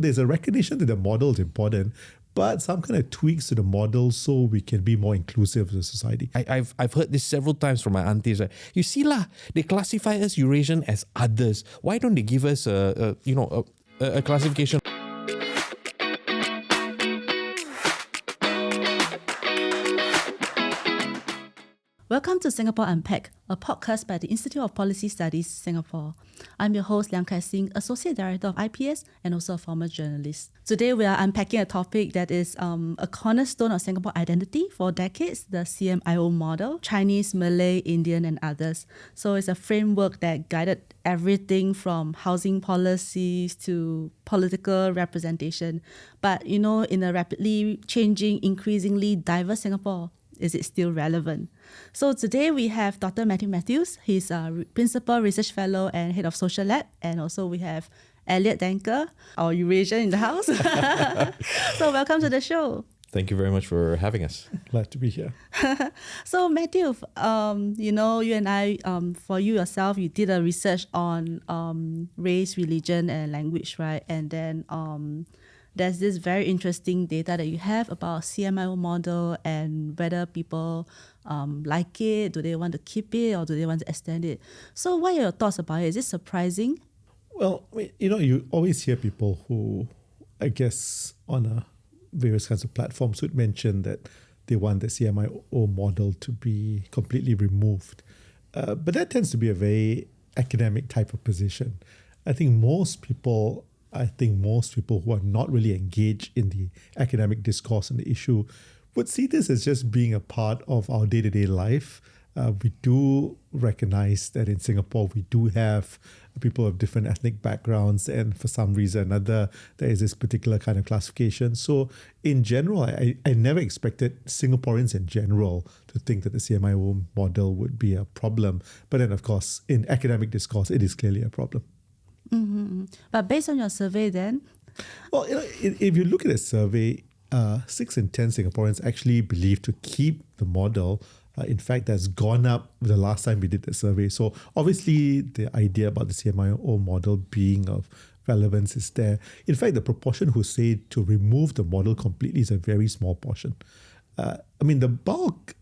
There's a recognition that the model is important, but some kind of tweaks to the model so we can be more inclusive as a society. I've heard this several times from my aunties. Right? You see lah, they classify us Eurasian as others. Why don't they give us a classification? Welcome to Singapore Unpacked, a podcast by the Institute of Policy Studies, Singapore. I'm your host, Liang Kaixin, Associate Director of IPS and also a former journalist. Today, we are unpacking a topic that is a cornerstone of Singapore identity for decades, the CMIO model, Chinese, Malay, Indian, and others. So it's a framework that guided everything from housing policies to political representation. But, in a rapidly changing, increasingly diverse Singapore, is it still relevant? So today we have Dr Mathew Mathews. He's a Principal Research Fellow and Head of Social Lab. And also we have Elliott Danker, our Eurasian in the house. So welcome to the show. Thank you very much for having us. Glad to be here. So Mathew, you and I, for you yourself, you did a research on race, religion, and language, right? And then there's this very interesting data that you have about CMIO model and whether people like it, do they want to keep it or do they want to extend it? So what are your thoughts about it? Is it surprising? Well, you always hear people who, I guess, on various kinds of platforms would mention that they want the CMIO model to be completely removed. But that tends to be a very academic type of position. I think most people who are not really engaged in the academic discourse on the issue would see this as just being a part of our day-to-day life. We do recognize that in Singapore, we do have people of different ethnic backgrounds, and for some reason or another, there is this particular kind of classification. So in general, I never expected Singaporeans in general to think that the CMIO model would be a problem. But then, of course, in academic discourse, it is clearly a problem. Mm-hmm. But based on your survey then? Well, if you look at the survey, 6 in 10 Singaporeans actually believe to keep the model. In fact, that's gone up the last time we did the survey. So obviously the idea about the CMIO model being of relevance is there. In fact, the proportion who say to remove the model completely is a very small portion. The bulk,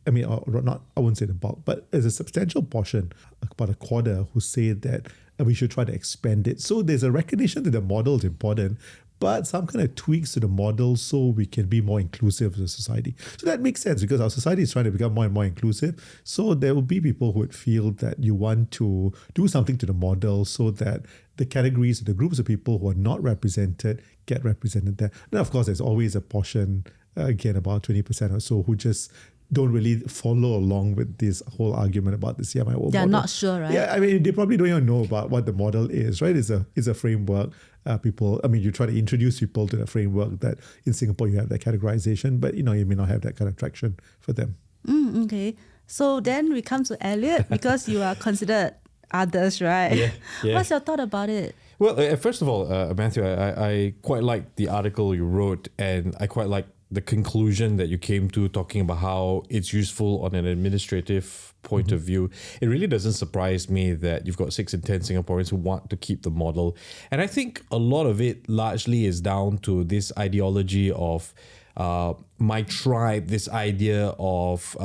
I wouldn't say the bulk, but there's a substantial portion, about a quarter, who say that we should try to expand it. So there's a recognition that the model is important, but some kind of tweaks to the model so we can be more inclusive as a society. So that makes sense because our society is trying to become more and more inclusive. So there will be people who would feel that you want to do something to the model so that the categories, the groups of people who are not represented get represented there. Now, of course, there's always a portion, again, about 20% or so, who just don't really follow along with this whole argument about the CMIO model. They're not sure, right? Yeah, they probably don't even know about what the model is, right? It's a framework. You try to introduce people to the framework that in Singapore you have that categorization, but you may not have that kind of traction for them. Okay. So then we come to Elliott because you are considered others, right? Yeah. What's your thought about it? Well, first of all, Matthew, I quite like the article you wrote, and I quite like the conclusion that you came to, talking about how it's useful on an administrative point of view. It really doesn't surprise me that you've got 6 in 10 Singaporeans who want to keep the model. And I think a lot of it largely is down to this ideology of my tribe, this idea of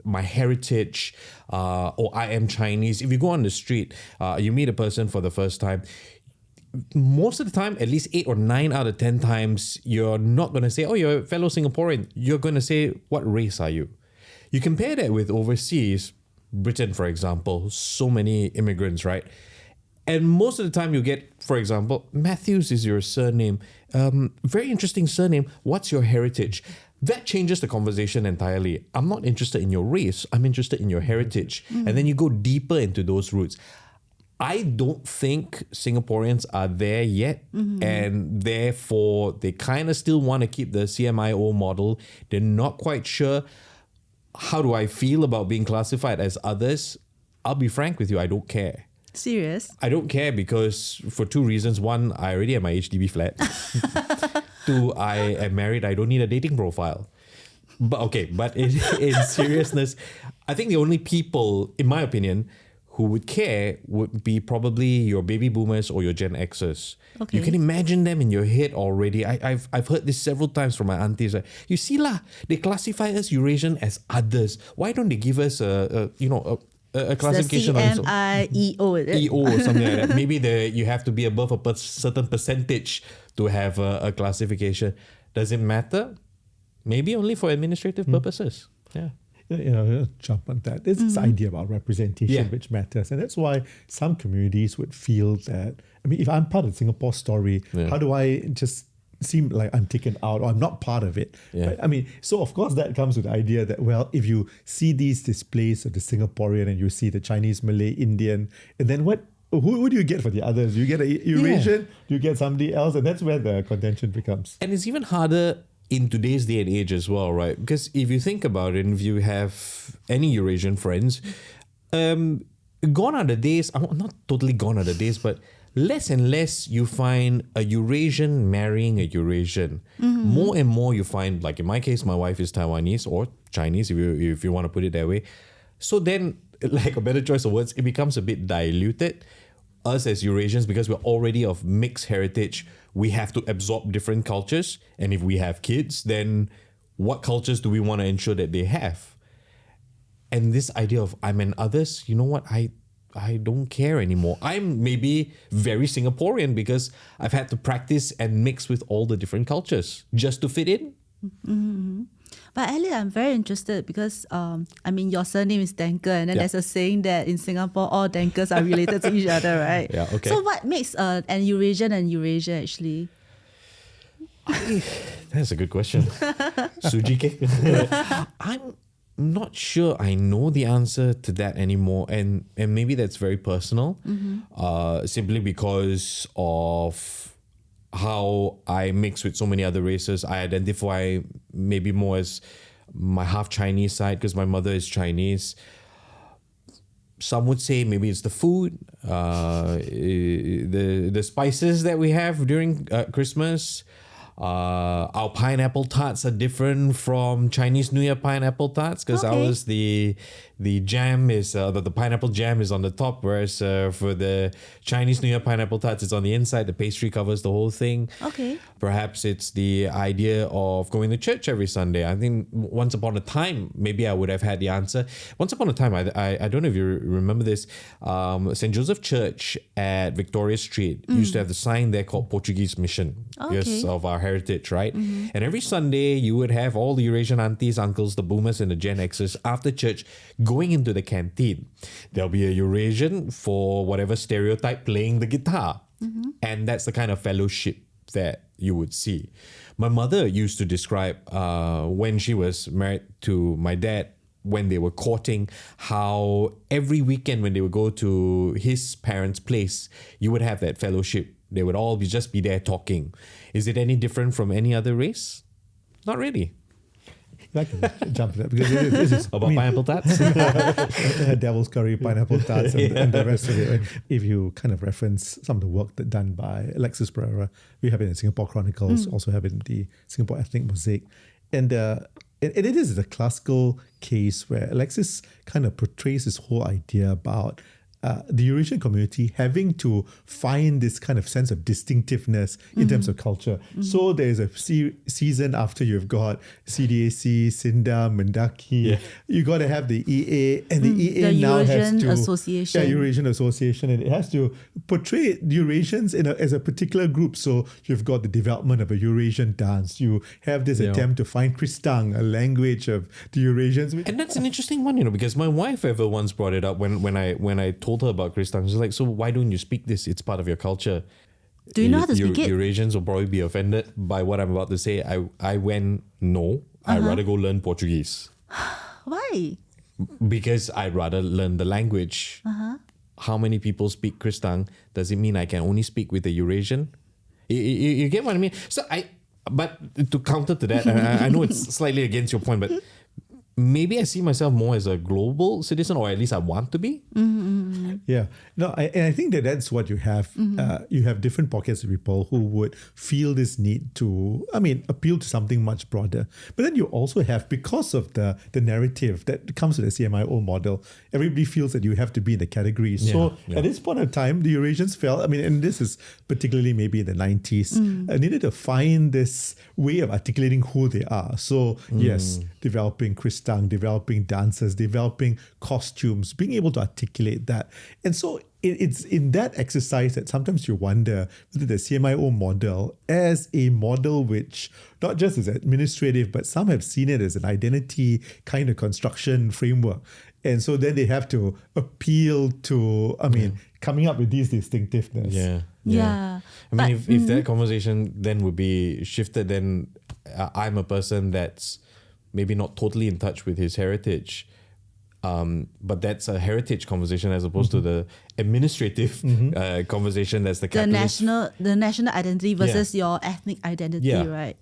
my heritage, or I am Chinese. If you go on the street, you meet a person for the first time, most of the time, at least 8 or 9 out of 10 times, you're not going to say, oh, you're a fellow Singaporean. You're going to say, what race are you? You compare that with overseas, Britain, for example, so many immigrants, right? And most of the time you get, for example, Mathews is your surname. Very interesting surname. What's your heritage? That changes the conversation entirely. I'm not interested in your race. I'm interested in your heritage. And then you go deeper into those roots. I don't think Singaporeans are there yet, and therefore they kind of still want to keep the CMIO model. They're not quite sure, how do I feel about being classified as others? I'll be frank with you, I don't care. Serious? I don't care because for 2 reasons. 1, I already have my HDB flat. 2, I am married. I don't need a dating profile. But in seriousness, I think the only people, in my opinion, who would care would be probably your baby boomers or your Gen Xers. Okay. You can imagine them in your head already. I've heard this several times from my aunties. Like, you see lah, they classify us Eurasian as others. Why don't they give us a classification the on CMIO, is it? EO or something like that? Maybe you have to be above a certain percentage to have a classification. Does it matter? Maybe only for administrative purposes. Yeah. Jump on that. There's this idea about representation which matters. And that's why some communities would feel that, I mean, if I'm part of the Singapore story, how do I just seem like I'm taken out or I'm not part of it? Yeah. Right? I mean, so of course that comes with the idea that, well, if you see these displays of the Singaporean and you see the Chinese, Malay, Indian, and then who do you get for the others? You get a Eurasian, you get somebody else, and that's where the contention becomes. And it's even harder in today's day and age as well, right? Because if you think about it, if you have any Eurasian friends, gone are the days, not totally gone are the days, but less and less you find a Eurasian marrying a Eurasian. More and more you find, like in my case, my wife is Taiwanese or Chinese, if you want to put it that way. So then, like a better choice of words, it becomes a bit diluted. Us as Eurasians, because we're already of mixed heritage, we have to absorb different cultures. And if we have kids, then what cultures do we want to ensure that they have? And this idea of I'm an others, you know what? I don't care anymore. I'm maybe very Singaporean because I've had to practice and mix with all the different cultures just to fit in. Mm-hmm. But Elliott, I'm very interested because your surname is Danker, and then there's a saying that in Singapore all Dankers are related to each other, right? Yeah, okay. So what makes an Eurasian and Eurasian actually? That's a good question. Suji cake. I'm not sure I know the answer to that anymore, and maybe that's very personal. Simply because of how I mix with so many other races. I identify maybe more as my half Chinese side because my mother is Chinese. Some would say maybe it's the food, the spices that we have during Christmas. Our pineapple tarts are different from Chinese New Year pineapple tarts because ours the jam is the pineapple jam is on the top, whereas for the Chinese New Year pineapple tarts it's on the inside. The pastry covers the whole thing. Okay. Perhaps it's the idea of going to church every Sunday. I think once upon a time, maybe I would have had the answer. Once upon a time, I don't know if you remember this, St. Joseph Church at Victoria Street used to have the sign there called Portuguese Mission because of our heritage, right? And every Sunday, you would have all the Eurasian aunties, uncles, the boomers and the Gen Xers after church going into the canteen. There'll be a Eurasian for whatever stereotype playing the guitar. And that's the kind of fellowship that you would see. My mother used to describe when she was married to my dad, when they were courting, how every weekend when they would go to his parents' place, you would have that fellowship. They would all just be there talking. Is it any different from any other race? Not really. I can jump to that because this is About pineapple tarts? Devil's curry, pineapple tarts, and the rest of it. If you kind of reference some of the work that done by Alexis Pereira, we have it in Singapore Chronicles, also have it in the Singapore Ethnic Mosaic. And it is a classical case where Alexis kind of portrays this whole idea about the Eurasian community having to find this kind of sense of distinctiveness in terms of culture. So there's a season after you've got CDAC, SINDA, Mendaki. You got to have the EA, and the EA the now Eurasian has to Association. Eurasian Association, and it has to portray Eurasians as a particular group. So you've got the development of a Eurasian dance. You have this attempt to find Kristang, a language of the Eurasians. And that's an interesting one, because my wife ever once brought it up when I told her about Kristang. She's like, so why don't you speak this? It's part of your culture. Do you know how to speak it? Eurasians will probably be offended by what I'm about to say. I went, no, I'd rather go learn Portuguese. Why? Because I'd rather learn the language. How many people speak Kristang? Does it mean I can only speak with a Eurasian? You get what I mean? But to counter to that, I know it's slightly against your point, but maybe I see myself more as a global citizen, or at least I want to be. Yeah, no, and I think that's what you have. You have different pockets of people who would feel this need to, appeal to something much broader. But then you also have, because of the narrative that comes with the CMIO model, everybody feels that you have to be in the category. So at this point of time, the Eurasians felt, and this is particularly maybe in the 90s, needed to find this way of articulating who they are. So yes, developing Kristang, developing dancers, developing costumes, being able to articulate that. And so it's in that exercise that sometimes you wonder whether the CMIO model, as a model which not just is administrative, but some have seen it as an identity kind of construction framework. And so then they have to appeal to, coming up with these distinctiveness. Yeah. I mean, if that conversation then would be shifted, then I'm a person that's maybe not totally in touch with his heritage. But that's a heritage conversation as opposed to the administrative conversation. That's the national identity versus your ethnic identity, right?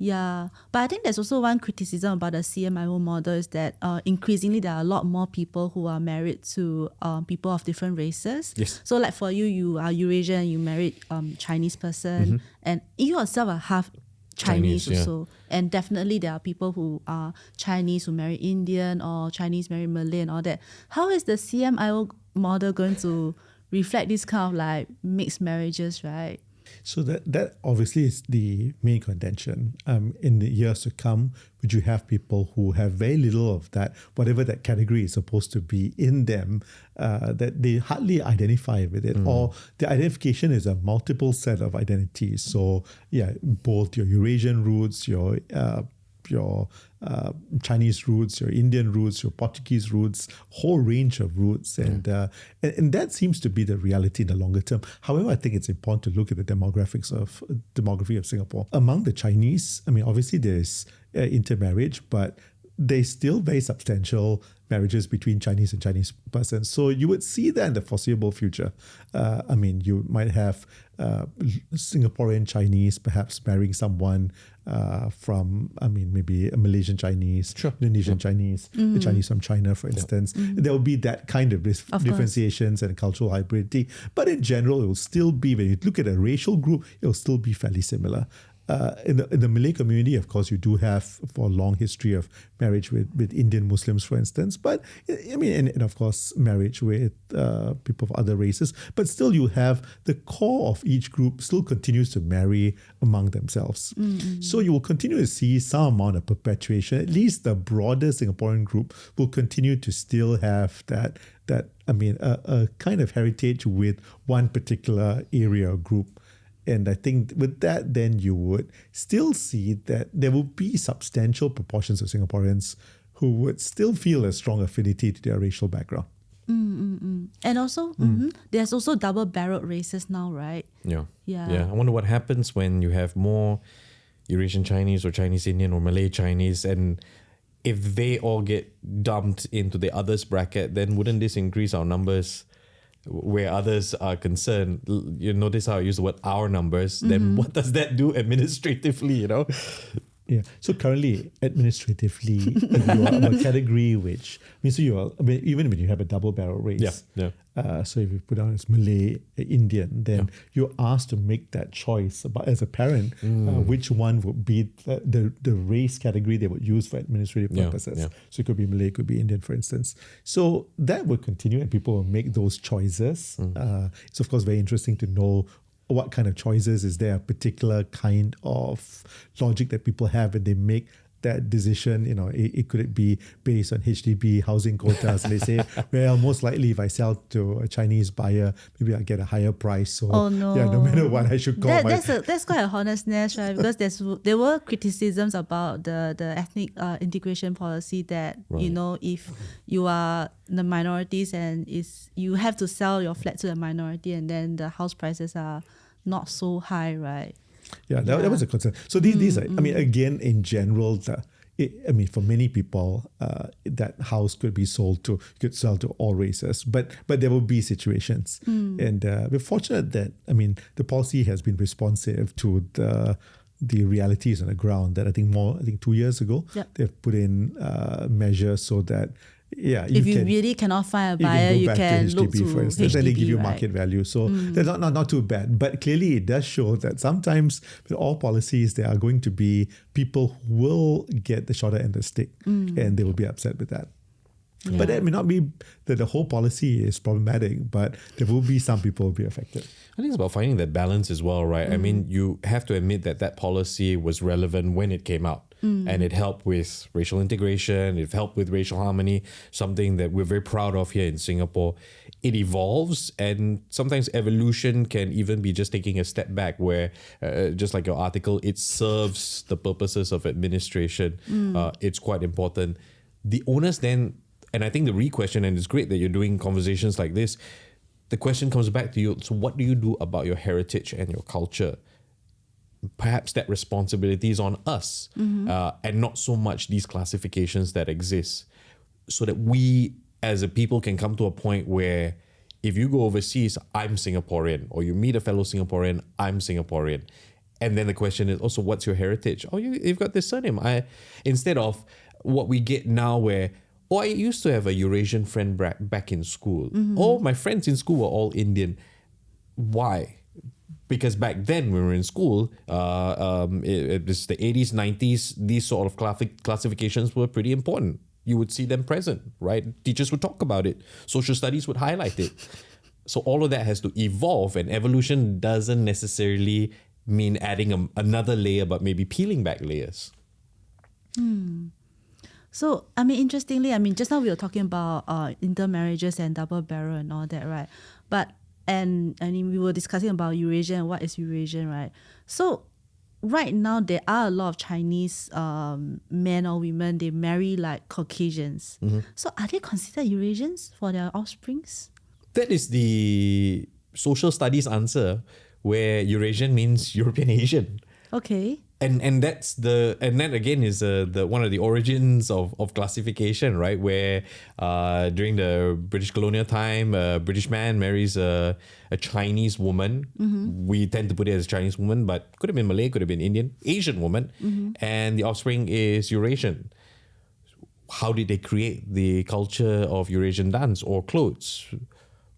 Yeah, but I think there's also one criticism about the CMIO model is that increasingly there are a lot more people who are married to people of different races. Yes. So like for you, you are Eurasian, you married Chinese person, and you yourself are half Chinese also. And definitely there are people who are Chinese who marry Indian or Chinese marry Malay and all that. How is the CMIO model going to reflect this kind of like mixed marriages, right? So that obviously is the main contention. In the years to come, would you have people who have very little of that, whatever that category is supposed to be in them, that they hardly identify with it, or the identification is a multiple set of identities. So both your Eurasian roots, your Chinese roots, your Indian roots, your Portuguese roots, whole range of roots. And that seems to be the reality in the longer term. However, I think it's important to look at the demography of Singapore. Among the Chinese, obviously there's intermarriage, but there's still very substantial marriages between Chinese and Chinese persons. So you would see that in the foreseeable future. You might have Singaporean Chinese perhaps marrying someone from, maybe a Malaysian Chinese, Indonesian Chinese, the Chinese from China, for instance. There will be that kind of differentiations and cultural hybridity. But in general, it will still be, when you look at a racial group, it will still be fairly similar. In the Malay community, of course, you do have for a long history of marriage with Indian Muslims, for instance. But and of course, marriage with people of other races. But still, you have the core of each group still continues to marry among themselves. So you will continue to see some amount of perpetuation. At least the broader Singaporean group will continue to still have that a kind of heritage with one particular area or group. And I think with that, then you would still see that there will be substantial proportions of Singaporeans who would still feel a strong affinity to their racial background. And also, there's also double-barreled races now, right? Yeah. I wonder what happens when you have more Eurasian Chinese or Chinese Indian or Malay Chinese, and if they all get dumped into the others bracket, then wouldn't this increase our numbers where others are concerned? You notice how I use the word our numbers. Then what does that do administratively, Yeah. So currently, administratively, if you are of a category which means even when you have a double barrel race. So if you put down as Malay, Indian, then you're asked to make that choice about, as a parent, which one would be the race category they would use for administrative purposes. So it could be Malay, it could be Indian, for instance. So that will continue, and people will make those choices. It's of course very interesting to know what kind of choices. Is there a particular kind of logic that people have when they make that decision? It could it be based on HDB housing quotas, and they say, well, most likely if I sell to a Chinese buyer, maybe I'll get a higher price. So no matter what, I should call that's quite a honestness, right? Because there were criticisms about the ethnic integration policy that if you are the minorities and you have to sell your flat to a minority, and then the house prices are not so high, right? That was a concern. So these are, again, in general, for many people, that house could sell to all races, but there will be situations. And we're fortunate that, the policy has been responsive to the realities on the ground. That I think 2 years ago, they've put in measures so that if you really cannot find a buyer, you can look to for instance, HDB, and they give you right? market value. So that's not too bad. But clearly it does show that sometimes with all policies, there are going to be people who will get the shorter end of the stick and they will be upset with that. Yeah. But that may not be that the whole policy is problematic, but there will be some people who will be affected. I think it's about finding that balance as well, right? I mean, you have to admit that policy was relevant when it came out. And it helped with racial integration, it helped with racial harmony, something that we're very proud of here in Singapore. It evolves, and sometimes evolution can even be just taking a step back where, just like your article, it serves the purposes of administration. It's quite important. The onus then, and I think the re-question, and it's great that you're doing conversations like this, the question comes back to you, so what do you do about your heritage and your culture? Perhaps that responsibility is on us and not so much these classifications that exist, so that we as a people can come to a point where if you go overseas, I'm Singaporean, or you meet a fellow Singaporean, I'm Singaporean. And then the question is also, what's your heritage? Oh, you've got this surname. Instead of what we get now where, I used to have a Eurasian friend back in school. Oh, my friends in school were all Indian. Why? Because back then when we were in school, it was the 80s, 90s, these sort of classifications were pretty important. You would see them present, right? Teachers would talk about it. Social studies would highlight it. So all of that has to evolve, and evolution doesn't necessarily mean adding another layer, but maybe peeling back layers. So, I mean, interestingly, just now we were talking about intermarriages and double barrel and all that, right? But And we were discussing about Eurasian and what is Eurasian, right? So right now there are a lot of Chinese men or women, they marry like Caucasians. So are they considered Eurasians for their offsprings? That is the social studies answer, where Eurasian means European Asian. Okay. And that again is the one of the origins of classification, right? Where during the British colonial time, a British man marries a Chinese woman. We tend to put it as Chinese woman, but could have been Malay, could have been Indian, Asian woman, and the offspring is Eurasian. How did they create the culture of Eurasian dance or clothes?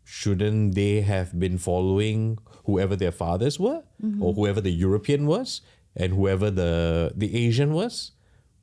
Shouldn't they have been following whoever their fathers were, or whoever the European was? And whoever the Asian was?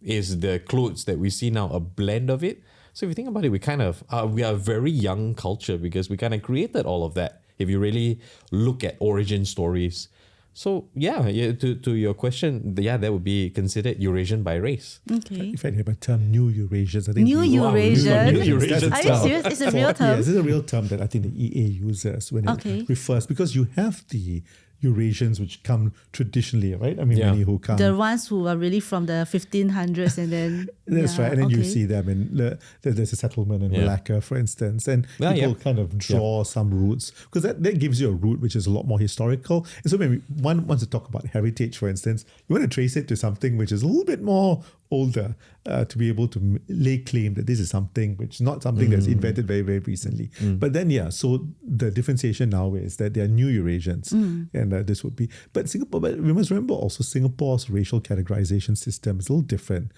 Is the clothes that we see now a blend of it? So if you think about it, we kind of we are a very young culture because we kind of created all of that. If you really look at origin stories, so to your question, that would be considered Eurasian by race. Okay. In fact, you have a term, New Eurasians. I think New Eurasian. New Eurasian. Are you serious? It's a real term. Yes, it's a real term that I think the EA uses when it refers, because you have the Eurasians which come traditionally, right? I mean, many who come. The ones who are really from the 1500s and then... That's right. And then you see them in, there's a settlement in Malacca, for instance, and people kind of draw some roots, because that gives you a root which is a lot more historical. And so when one wants to talk about heritage, for instance, you want to trace it to something which is a little bit more older, to be able to lay claim that this is something which is not something that's invented very, very recently. But then, so the differentiation now is that they are New Eurasians, and this would be. But we must remember also Singapore's racial categorization system is a little different.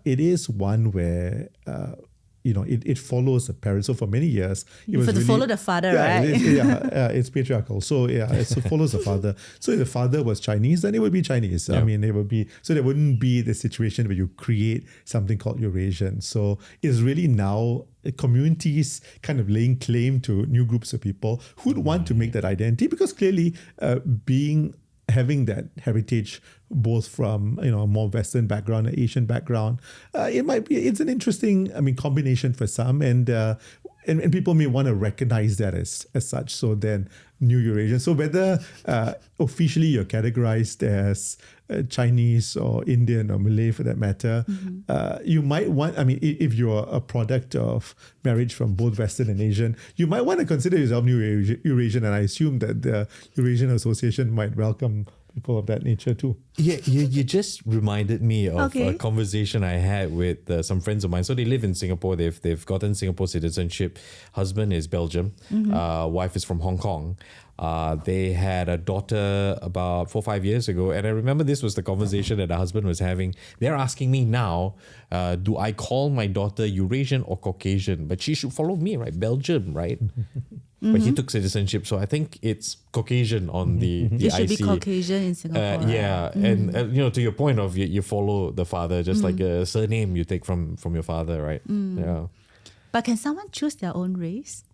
It is one where it follows the parents. So for many years, it was really, follow the father, right? It's patriarchal. So it follows the father. So if the father was Chinese, then it would be Chinese. I mean, it would be, so there wouldn't be the situation where you create something called Eurasian. So it's really now communities kind of laying claim to new groups of people who'd want to make that identity, because clearly having that heritage both from a more Western background, an Asian background, it's an interesting combination for some, and people may want to recognize that as such. So then New Eurasian. So whether officially you're categorized as Chinese or Indian or Malay for that matter, you might want, if you're a product of marriage from both Western and Asian, you might want to consider yourself New Eurasian, and I assume that the Eurasian Association might welcome people of that nature too. Yeah, you just reminded me of a conversation I had with some friends of mine. So they live in Singapore. They've gotten Singapore citizenship. Husband is Belgium. Wife is from Hong Kong. They had a daughter about 4 or 5 years ago, and I remember this was the conversation that the husband was having. They're asking me now, do I call my daughter Eurasian or Caucasian? But she should follow me, right? Belgium, right? But he took citizenship, so I think it's Caucasian on the It should be IC. Caucasian in Singapore. Yeah, and to your point of you follow the father, just like a surname you take from your father, right? Yeah. But can someone choose their own race?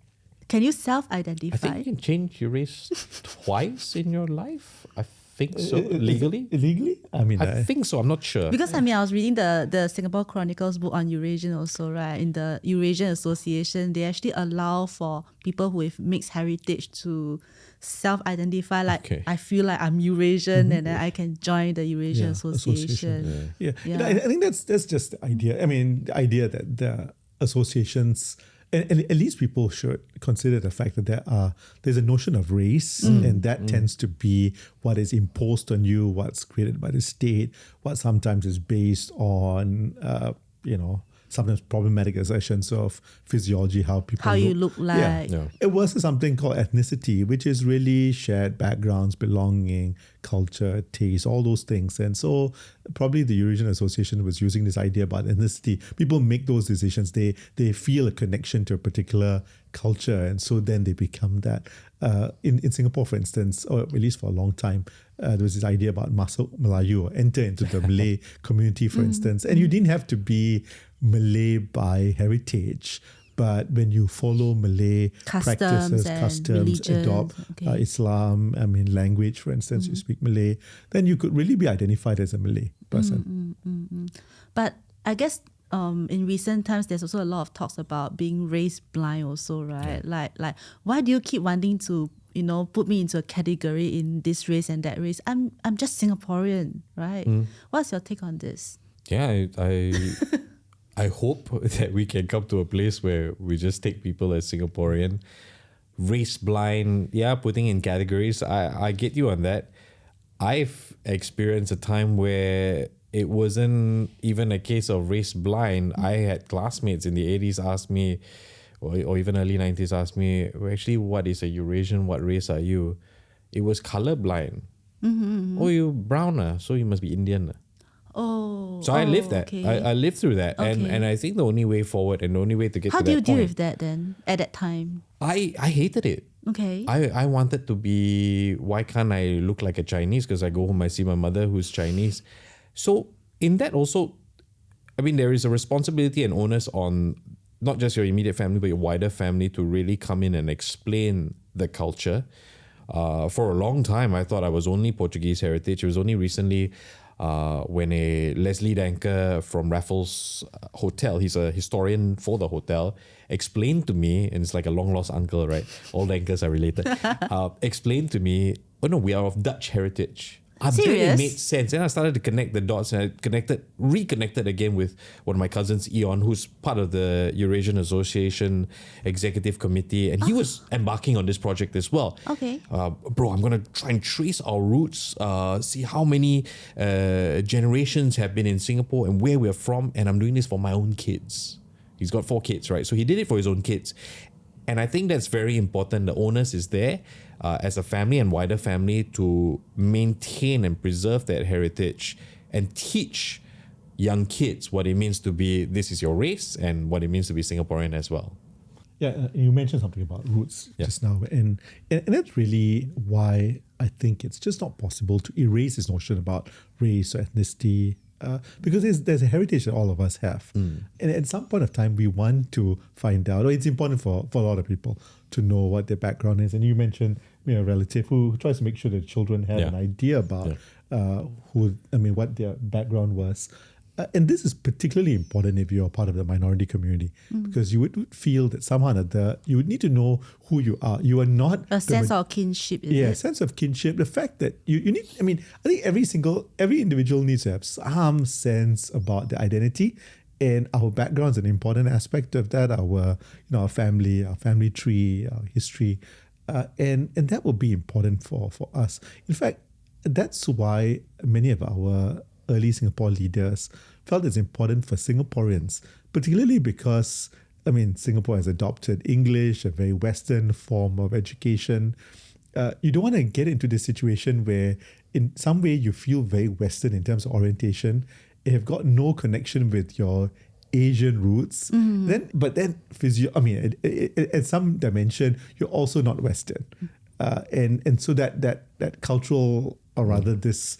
Can you I self-identify? think you can change your race twice in your life. I think so, legally. Legally? I mean, I think so. I'm not sure. Because I was reading the Singapore Chronicles book on Eurasian also, right? In the Eurasian Association, they actually allow for people with mixed heritage to self-identify. Like, Okay. I feel like I'm Eurasian, and then I can join the Eurasian Association. association. Yeah. Yeah. I think that's just the idea. I mean, the idea that the associations, and at least people should consider the fact that there's a notion of race, and that tends to be what is imposed on you, what's created by the state, what sometimes is based on, sometimes problematic assertions of physiology, how people How you look like. Yeah. It was something called ethnicity, which is really shared backgrounds, belonging, culture, taste, all those things. And so probably the Eurasian Association was using this idea about ethnicity. People make those decisions. They feel a connection to a particular culture, and so then they become that. In Singapore, for instance, or at least for a long time, there was this idea about masuk Melayu, or enter into the Malay community, for instance. And you didn't have to be Malay by heritage, but when you follow Malay practices, customs, religion, adopt Islam, language, for instance, you speak Malay, then you could really be identified as a Malay person. But I guess in recent times, there's also a lot of talks about being race blind also, right? Like why do you keep wanting to, put me into a category in this race and that race? I'm just Singaporean, right? What's your take on this? Yeah, I hope that we can come to a place where we just take people as Singaporean. Race blind, putting in categories. I get you on that. I've experienced a time where it wasn't even a case of race blind. I had classmates in the 80s ask me, or even early 90s ask me, well, actually, what is a Eurasian? What race are you? It was color blind. Oh, you browner, so you must be Indian. Oh, so I lived that. Okay. I lived through that. Okay. And I think the only way forward and the only way to get How to do that you deal point, with that then at that time? I hated it. Okay. I wanted to be, why can't I look like a Chinese? Because I go home, I see my mother who's Chinese. So in that also, there is a responsibility and onus on not just your immediate family, but your wider family to really come in and explain the culture. For a long time, I thought I was only Portuguese heritage. It was only recently when a Elliott Danker from Raffles Hotel, he's a historian for the hotel, explained to me, and it's like a long lost uncle, right? All Dankers are related. Explained to me, oh no, we are of Dutch heritage. Then it made sense. And I started to connect the dots, and I reconnected again with one of my cousins, Eon, who's part of the Eurasian Association Executive Committee. And he was embarking on this project as well. Okay. Bro, I'm going to try and trace our roots, see how many generations have been in Singapore and where we're from. And I'm doing this for my own kids. He's got 4 kids, right? So he did it for his own kids. And I think that's very important. The onus is there as a family and wider family to maintain and preserve that heritage and teach young kids what it means to be, this is your race, and what it means to be Singaporean as well. Yeah, you mentioned something about roots just now, and that's really why I think it's just not possible to erase this notion about race or ethnicity, because there's a heritage that all of us have. And at some point of time, we want to find out, or it's important for a lot of people to know what their background is. And you mentioned a relative who tries to make sure that children have an idea about what their background was. And this is particularly important if you're part of the minority community, because you would feel that somehow or other, you would need to know who you are. You are not a sense of kinship. Sense of kinship. The fact that you need, I think every individual needs to have some sense about their identity, and our background is an important aspect of that. Our family tree, our history, and that will be important for us. In fact, that's why many of our early Singapore leaders felt it's important for Singaporeans, particularly because, Singapore has adopted English, a very Western form of education. you don't want to get into this situation where in some way you feel very Western in terms of orientation, you have got no connection with your Asian roots, then at some dimension, you're also not Western. And so that cultural, or rather this,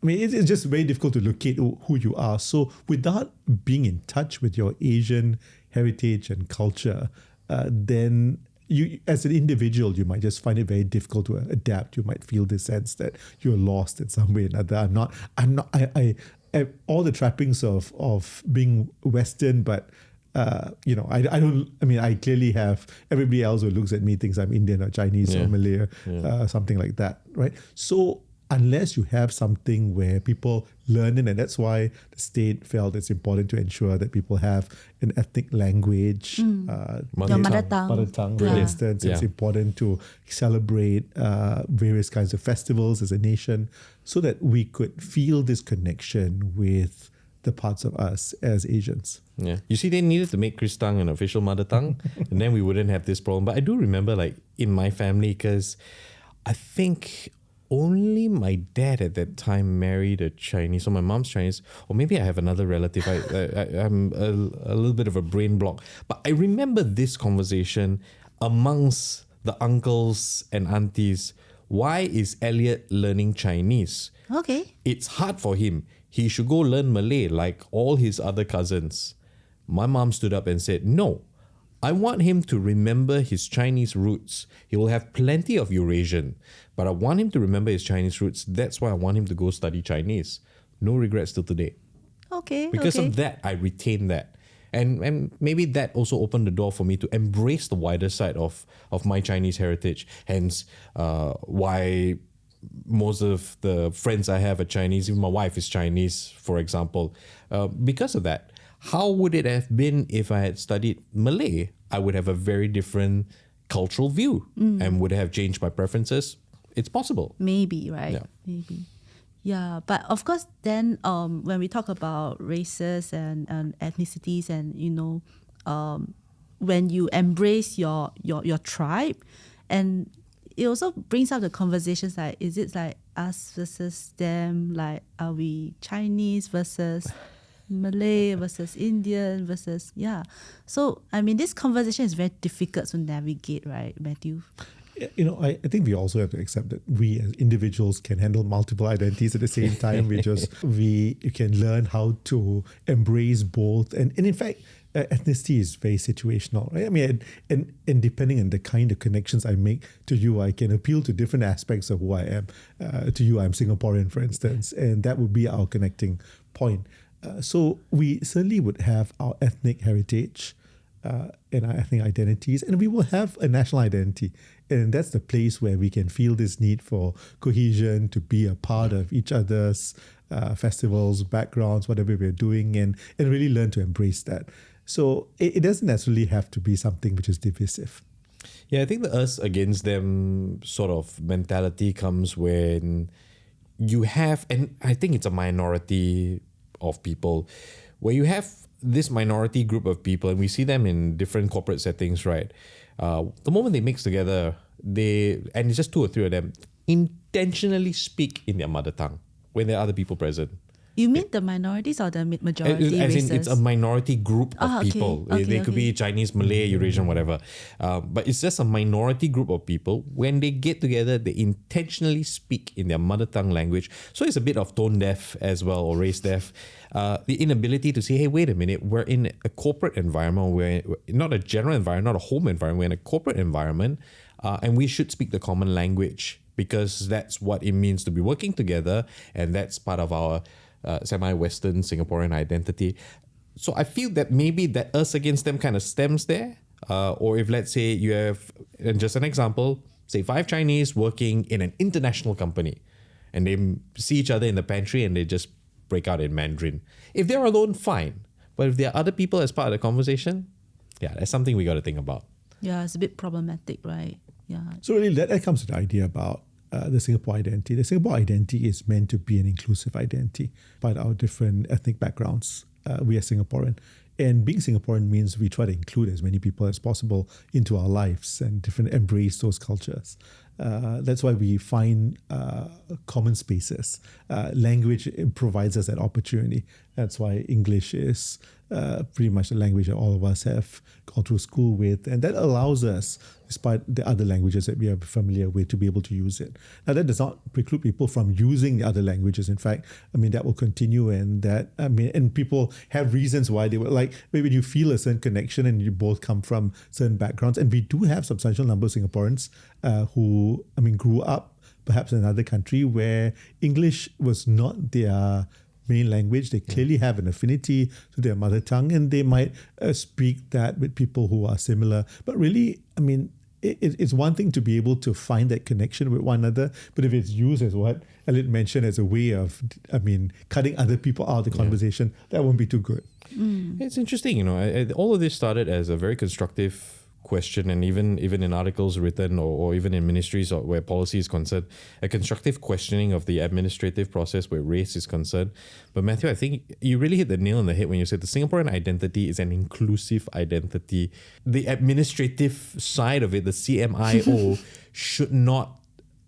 it's just very difficult to locate who you are. So without being in touch with your Asian heritage and culture, then you, as an individual, you might just find it very difficult to adapt. You might feel this sense that you're lost in some way or another. I have all the trappings of being Western, but I clearly have, everybody else who looks at me thinks I'm Indian or Chinese or Malay, something like that, right? So unless you have something where people learn it, and that's why the state felt it's important to ensure that people have an ethnic language, mother tongue. For instance, it's important to celebrate various kinds of festivals as a nation, so that we could feel this connection with the parts of us as Asians. Yeah. You see, they needed to make Chris Tang an official mother tongue, and then we wouldn't have this problem. But I do remember, like, in my family, because I think only my dad at that time married a Chinese, so my mom's Chinese, or maybe I have another relative. I'm a little bit of a brain block. But I remember this conversation amongst the uncles and aunties. Why is Elliott learning Chinese? Okay. It's hard for him. He should go learn Malay like all his other cousins. My mom stood up and said, no, I want him to remember his Chinese roots. He will have plenty of Eurasian, but I want him to remember his Chinese roots. That's why I want him to go study Chinese. No regrets till today. Okay. Because of that, I retained that. And maybe that also opened the door for me to embrace the wider side of my Chinese heritage. Hence, why most of the friends I have are Chinese. Even my wife is Chinese, for example. Because of that, how would it have been if I had studied Malay? I would have a very different cultural view and would have changed my preferences. It's possible. Maybe, right? Yeah. Maybe. Yeah, but of course, then when we talk about races and ethnicities, and when you embrace your tribe, and it also brings up the conversations like, is it like us versus them? Like, are we Chinese versus Malay versus Indian versus, So, this conversation is very difficult to navigate, right, Matthew? I think we also have to accept that we as individuals can handle multiple identities at the same time. We can learn how to embrace both. And in fact, ethnicity is very situational, right? And depending on the kind of connections I make to you, I can appeal to different aspects of who I am. To you, I'm Singaporean, for instance, and that would be our connecting point. So we certainly would have our ethnic heritage and our ethnic identities, and we will have a national identity. And that's the place where we can feel this need for cohesion, to be a part of each other's festivals, backgrounds, whatever we're doing, and really learn to embrace that. So it doesn't necessarily have to be something which is divisive. Yeah, I think the us against them sort of mentality comes when you have, and I think it's a minority of people, where you have this minority group of people, and we see them in different corporate settings, right? The moment they mix together, and it's just two or three of them, intentionally speak in their mother tongue when there are other people present. You mean the minorities or the majority As races? in, it's a minority group of people. Okay, They could be Chinese, Malay, Eurasian, whatever. But it's just a minority group of people. When they get together, they intentionally speak in their mother tongue language. So it's a bit of tone deaf as well, or race deaf. The inability to say, hey, wait a minute, we're in a corporate environment, we're not a general environment, not a home environment, we're in a corporate environment, and we should speak the common language, because that's what it means to be working together, and that's part of our semi-Western Singaporean identity. So I feel that maybe that us against them kind of stems there. Or if, let's say, you have, and just an example, say 5 Chinese working in an international company, and they see each other in the pantry and they just break out in Mandarin. If they're alone, fine. But if there are other people as part of the conversation, that's something we got to think about. Yeah, it's a bit problematic, right? Yeah. So really that comes to the idea about the Singapore identity. The Singapore identity is meant to be an inclusive identity by our different ethnic backgrounds. We are Singaporean. And being Singaporean means we try to include as many people as possible into our lives and embrace those cultures. That's why we find common spaces. Language provides us that opportunity. That's why English is pretty much the language that all of us have gone through school with, and that allows us, despite the other languages that we are familiar with, to be able to use it. Now, that does not preclude people from using the other languages. In fact, that will continue, and and people have reasons why they would like. Maybe you feel a certain connection, and you both come from certain backgrounds, and we do have substantial number of Singaporeans who grew up perhaps in another country where English was not their main language. They clearly have an affinity to their mother tongue, and they might speak that with people who are similar. But really, it's one thing to be able to find that connection with one another, but if it's used as what Elliott mentioned as a way of, cutting other people out of the conversation, that won't be too good. It's interesting, all of this started as a very constructive question, and even in articles written or even in ministries or where policy is concerned, a constructive questioning of the administrative process where race is concerned. But Mathew, I think you really hit the nail on the head when you said the Singaporean identity is an inclusive identity. The administrative side of it, the CMIO, should not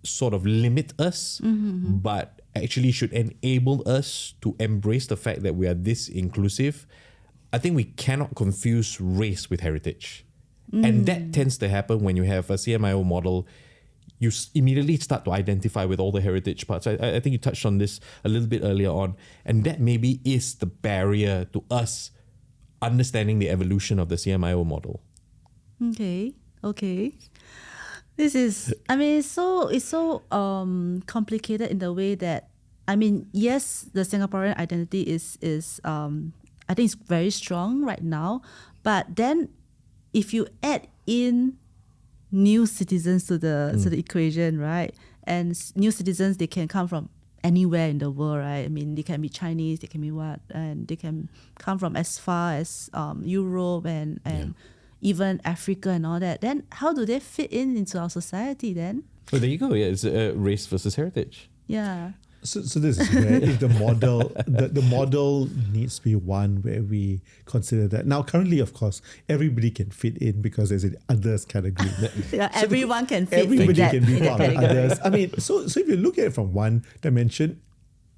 sort of limit us, but actually should enable us to embrace the fact that we are this inclusive. I think we cannot confuse race with heritage. And that tends to happen when you have a CMIO model. You immediately start to identify with all the heritage parts. I think you touched on this a little bit earlier on. And that maybe is the barrier to us understanding the evolution of the CMIO model. Okay. This is, it's so complicated in the way that, yes, the Singaporean identity is I think it's very strong right now. But then if you add in new citizens to the equation, right? And new citizens, they can come from anywhere in the world, right? They can be Chinese, they can be and they can come from as far as Europe and even Africa and all that. Then how do they fit into our society then? Oh, there you go. Yeah, it's race versus heritage. Yeah. So this is where if the model the model needs to be one where we consider that. Now, currently, of course, everybody can fit in because there's an others category. Everyone can fit. Everybody can be in part of others. So if you look at it from one dimension,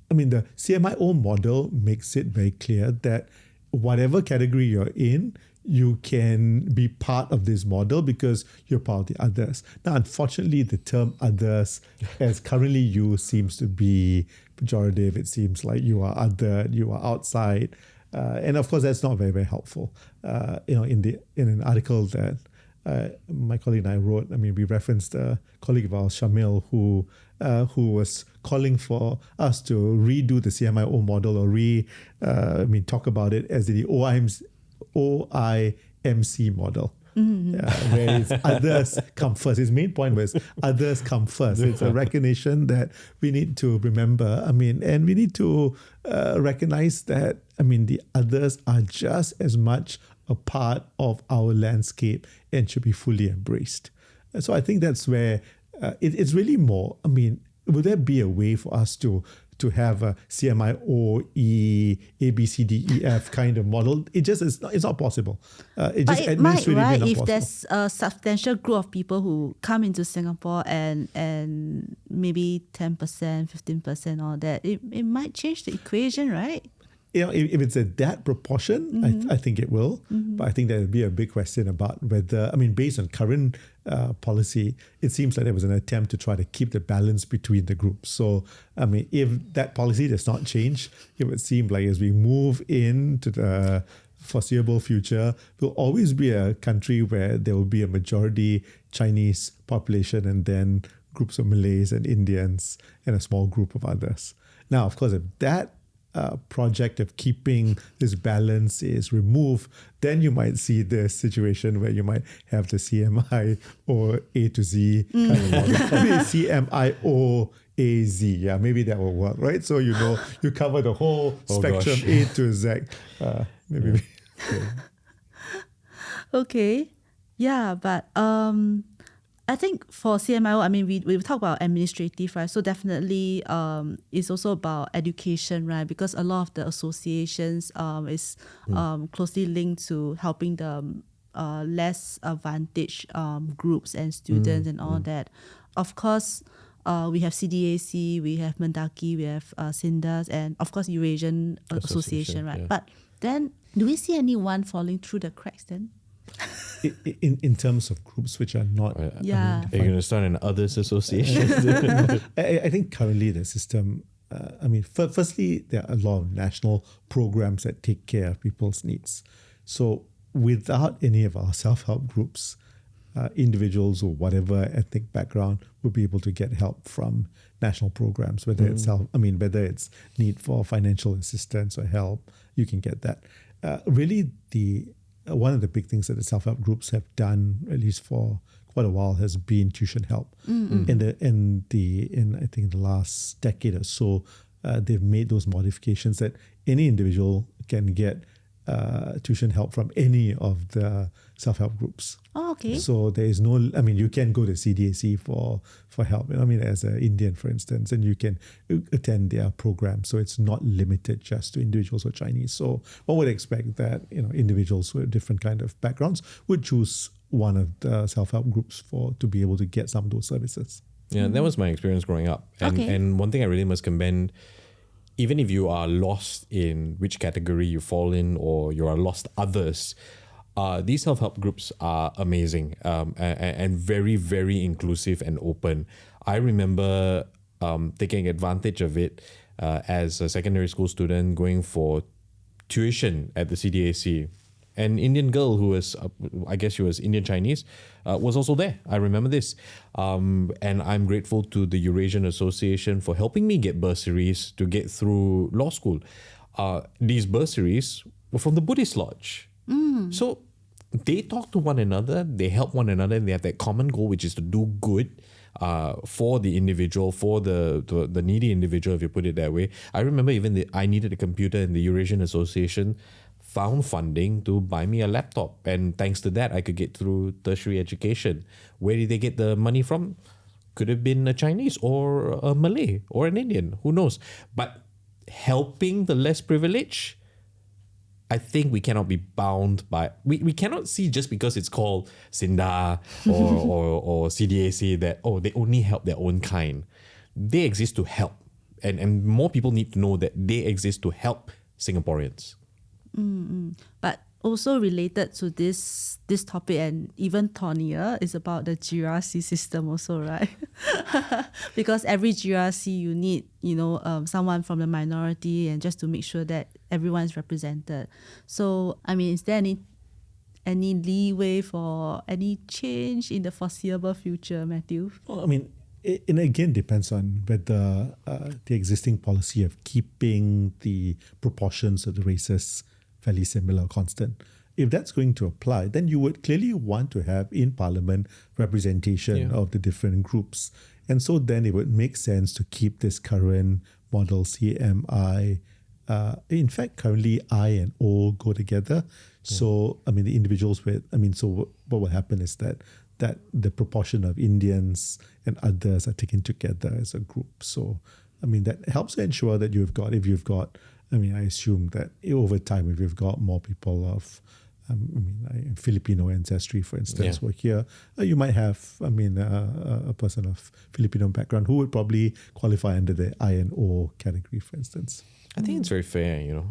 the CMIO model makes it very clear that whatever category you're in, you can be part of this model because you're part of the others. Now, unfortunately, the term others as currently used seems to be pejorative. It seems like you are other, you are outside. And of course, that's not very, very helpful. In an article that my colleague and I wrote, we referenced a colleague of ours, Shamil, who was calling for us to redo the CMIO model or talk about it as the OIMC model. Where it's others come first. His main point was others come first. It's a recognition that we need to remember. And we need to recognize that, the others are just as much a part of our landscape and should be fully embraced. And so I think that's where it's really more, would there be a way for us to have a CMIO, A, B, C, D, E, F kind of model? It's not possible. It might, right? If there's a substantial group of people who come into Singapore and maybe 10%, 15%, all that, it might change the equation, right? If it's at that proportion, I think it will. But I think there will be a big question about whether, based on current policy, it seems like there was an attempt to try to keep the balance between the groups. So, if that policy does not change, it would seem like as we move into the foreseeable future, we'll always be a country where there will be a majority Chinese population and then groups of Malays and Indians and a small group of others. Now, of course, if that project of keeping this balance is removed, then you might see the situation where you might have the CMI or A to Z kind of model. Maybe CMIO AZ. Yeah, maybe that will work, right? So you cover the whole spectrum, A to Z. Maybe. Okay. Yeah, but I think for CMIO, we talk about administrative, right? So definitely it's also about education, right? Because a lot of the associations is closely linked to helping the less advantaged groups and students and all that. of course, we have CDAC, we have Mendaki, we have SINDAS, and of course Eurasian Association, right? Yeah. But then, do we see anyone falling through the cracks then? In terms of groups which are not, Yeah. Are you going to start an others association? I think currently the system, firstly, there are a lot of national programs that take care of people's needs. So without any of our self-help groups, individuals or whatever ethnic background would be able to get help from national programs, whether whether it's need for financial assistance or help, you can get that. Really, one of the big things that the self-help groups have done, at least for quite a while, has been tuition help. In I think the last decade or so, they've made those modifications that any individual can get tuition help from any of the self-help groups. Oh, okay. So there is no, you can go to CDAC for help. As an Indian, for instance, and you can attend their program. So it's not limited just to individuals or Chinese. So one would expect that, individuals with different kind of backgrounds would choose one of the self-help groups to be able to get some of those services. Yeah, that was my experience growing up. And one thing I really must commend, even if you are lost in which category you fall in or you are lost others, these self-help groups are amazing and very, very inclusive and open. I remember taking advantage of it as a secondary school student, going for tuition at the CDAC. An Indian girl who was, I guess she was Indian Chinese, was also there. I remember this. And I'm grateful to the Eurasian Association for helping me get bursaries to get through law school. These bursaries were from the Buddhist Lodge. So they talk to one another, they help one another, and they have that common goal, which is to do good for the individual, for the needy individual, if you put it that way. I remember even I needed a computer, and the Eurasian Association found funding to buy me a laptop, and thanks to that I could get through tertiary education. Where did they get the money from? Could have been a Chinese or a Malay or an Indian, who knows. But helping the less privileged, I think we cannot be bound by, we cannot see just because it's called SINDA or CDAC that, they only help their own kind. They exist to help, and more people need to know that they exist to help Singaporeans. But also related to this topic, and even thornier, is about the GRC system also, right? Because every GRC you need, someone from the minority, and just to make sure that everyone's represented. So, is there any leeway for any change in the foreseeable future, Matthew? Well, it again depends on whether the existing policy of keeping the proportions of the races fairly similar, constant. If that's going to apply, then you would clearly want to have in Parliament representation of the different groups. And so then it would make sense to keep this current model CMI. In fact, currently I and O go together. So, the individuals so what will happen is that the proportion of Indians and others are taken together as a group. So, that helps to ensure that if you've got, I assume that over time, if you've got more people of, Filipino ancestry, for instance, were here, you might have, a person of Filipino background who would probably qualify under the I and O category, for instance. I think it's very fair,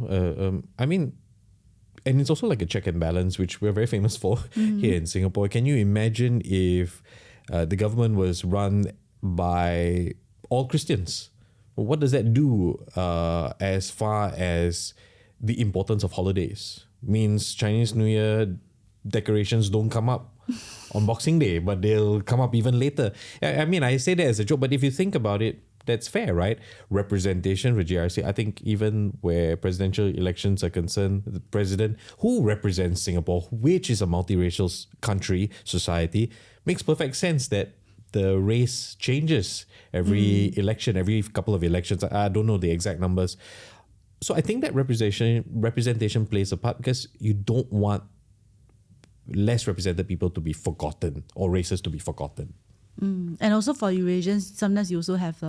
and it's also like a check and balance, which we're very famous for here in Singapore. Can you imagine if the government was run by all Christians? What does that do as far as the importance of holidays? Means Chinese New Year decorations don't come up on Boxing Day, but they'll come up even later. I say that as a joke, but if you think about it, that's fair, right? Representation for GRC. I think even where presidential elections are concerned, the president who represents Singapore, which is a multiracial country, society, makes perfect sense that the race changes every election, every couple of elections. I don't know the exact numbers. So I think that representation plays a part, because you don't want less represented people to be forgotten or races to be forgotten. And also for Eurasians, sometimes you also have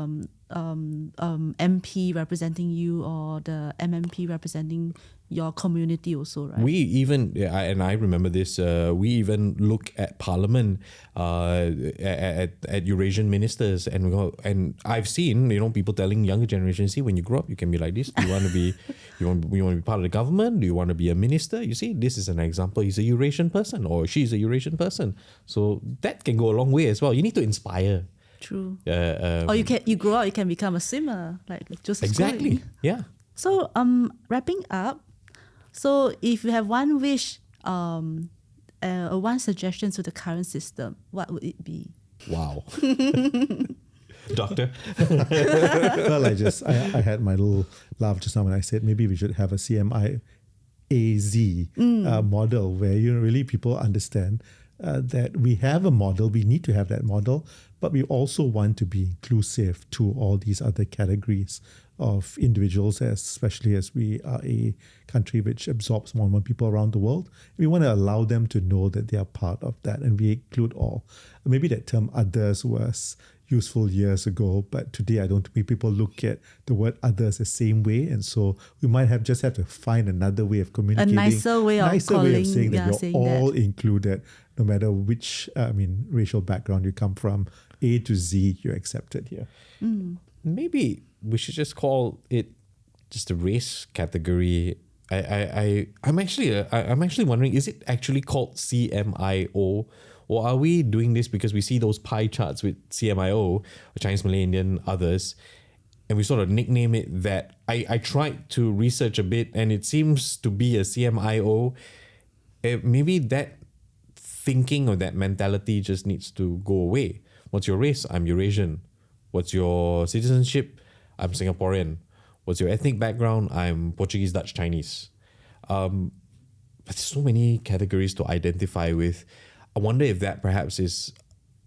MP representing you or the MMP representing your community also, right? We even, and I remember this, we even look at Parliament, at Eurasian ministers, and we go, and I've seen, people telling younger generations, see, when you grow up, you can be like this. Do you want to be, you want to be part of the government? Do you want to be a minister? You see, this is an example. He's a Eurasian person, or she's a Eurasian person. So that can go a long way as well. You need to inspire. True. Or you grow up, you can become a swimmer, like Joseph Exactly. Schooling. Yeah. So wrapping up, so if you have one wish, one suggestion to the current system, what would it be? Wow. Doctor? Well, I had my little laugh just now when I said maybe we should have a CMIAZ model where really people understand that we have a model, we need to have that model, but we also want to be inclusive to all these other categories of individuals, especially as we are a country which absorbs more and more people around the world. We want to allow them to know that they are part of that, and we include all. Maybe that term others was useful years ago, but today I don't think people look at the word others the same way, and so we might have to find another way of communicating, A nicer way of saying that you're all that. included, no matter which racial background you come from. A to Z, you're accepted here. Maybe we should just call it just a race category. I'm actually wondering, is it actually called CMIO, or are we doing this because we see those pie charts with CMIO, Chinese, Malay, Indian, others, and we sort of nickname it that? I tried to research a bit, and it seems to be a CMIO. Maybe that thinking or that mentality just needs to go away. What's your race? I'm Eurasian. What's your citizenship? I'm Singaporean. What's your ethnic background? I'm Portuguese, Dutch, Chinese. But there's so many categories to identify with. I wonder if that perhaps is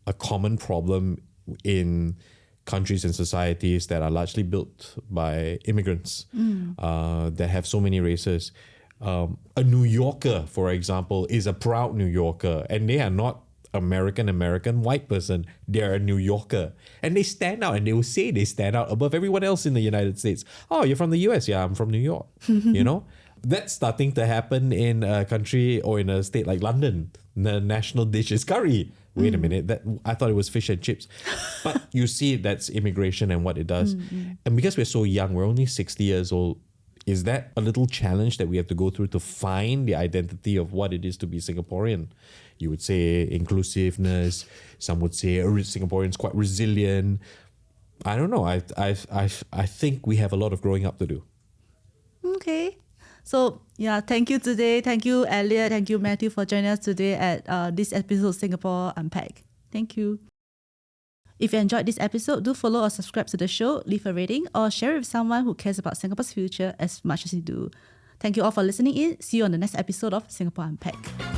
a common problem in countries and societies that are largely built by immigrants, that have so many races. A New Yorker, for example, is a proud New Yorker, and they are not American white person. They're a New Yorker, and they stand out, and they will say they stand out above everyone else in the United States. Oh, you're from the US? Yeah, I'm from New York. That's starting to happen in a country or in a state like London. The national dish is curry. Wait a minute, I thought it was fish and chips. But you see, that's immigration and what it does. And because we're so young, we're only 60 years old, is that a little challenge that we have to go through to find the identity of what it is to be Singaporean? You would say inclusiveness. Some would say Singaporeans quite resilient. I don't know. I think we have a lot of growing up to do. Okay. So, thank you today. Thank you, Elliott. Thank you, Matthew, for joining us today at this episode of Singapore Unpacked. Thank you. If you enjoyed this episode, do follow or subscribe to the show, leave a rating, or share it with someone who cares about Singapore's future as much as you do. Thank you all for listening in. See you on the next episode of Singapore Unpacked.